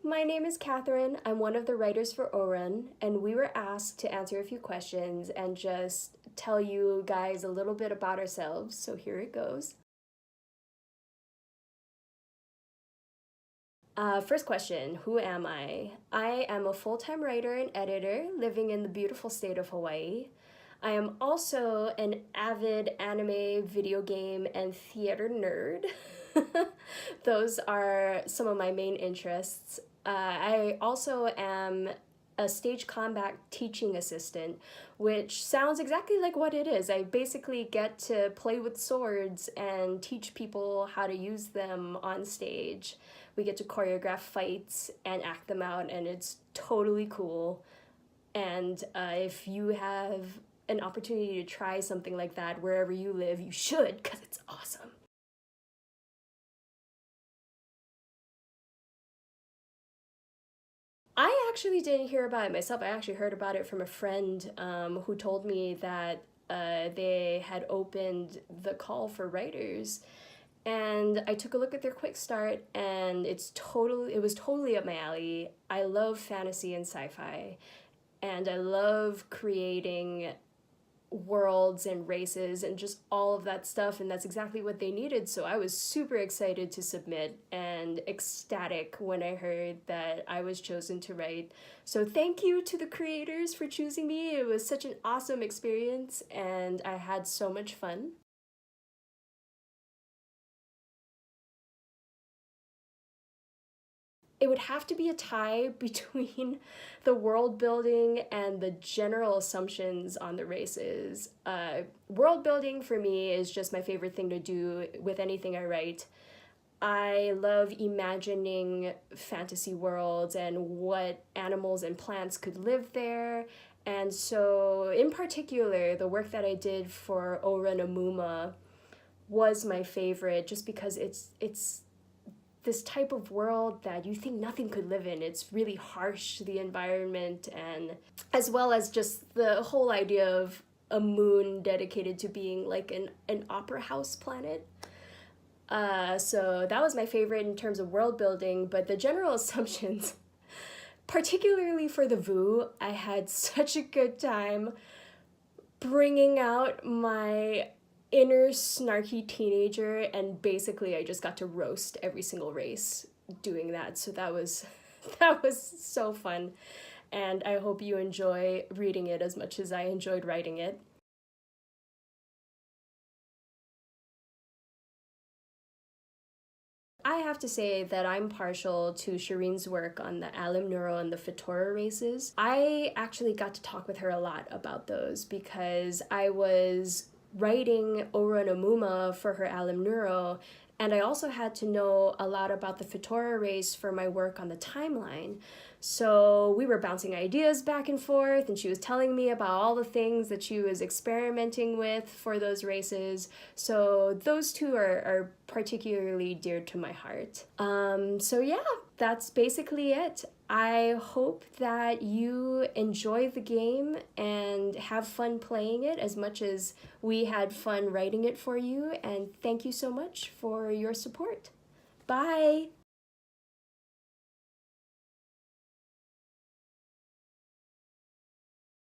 my name is Kathryn. I'm one of the writers for Orun, and we were asked to answer a few questions and just tell you guys a little bit about ourselves, so here it goes. First question, who am I? I am a full-time writer and editor living in the beautiful state of Hawaii. I am also an avid anime, video game, and theater nerd. Those are some of my main interests. I also am a stage combat teaching assistant, which sounds exactly like what it is. I basically get to play with swords and teach people how to use them on stage. We get to choreograph fights and act them out, and it's totally cool. And if you have an opportunity to try something like that wherever you live, you should, because it's awesome. I actually didn't hear about it myself. I actually heard about it from a friend who told me that they had opened the call for writers, and I took a look at their quick start, and it was totally up my alley. I love fantasy and sci-fi, and I love creating worlds and races and just all of that stuff, and that's exactly what they needed. So I was super excited to submit and ecstatic when I heard that I was chosen to write. So thank you to the creators for choosing me. It was such an awesome experience and I had so much fun. It would have to be a tie between the world building and the general assumptions on the races. World building for me is just my favorite thing to do with anything I write. I love imagining fantasy worlds and what animals and plants could live there. And so, in particular, the work that I did for Orun was my favorite just because it's this type of world that you think nothing could live in. It's really harsh, the environment, and as well as just the whole idea of a moon dedicated to being like an opera house planet. So that was my favorite in terms of world building, but the general assumptions, particularly for the VU, I had such a good time bringing out my inner snarky teenager, and basically I just got to roast every single race doing that. So that was that was so fun, and I hope you enjoy reading it as much as I enjoyed writing it. I have to say that I'm partial to Shireen's work on the Alim Neuro and the Fetora races. I actually got to talk with her a lot about those because I was writing Orun for her Alim Neuro, and I also had to know a lot about the Fetora race for my work on the timeline. So we were bouncing ideas back and forth, and she was telling me about all the things that she was experimenting with for those races. So those two are particularly dear to my heart. So yeah, that's basically it. I hope that you enjoy the game and have fun playing it as much as we had fun writing it for you. And thank you so much for your support. Bye!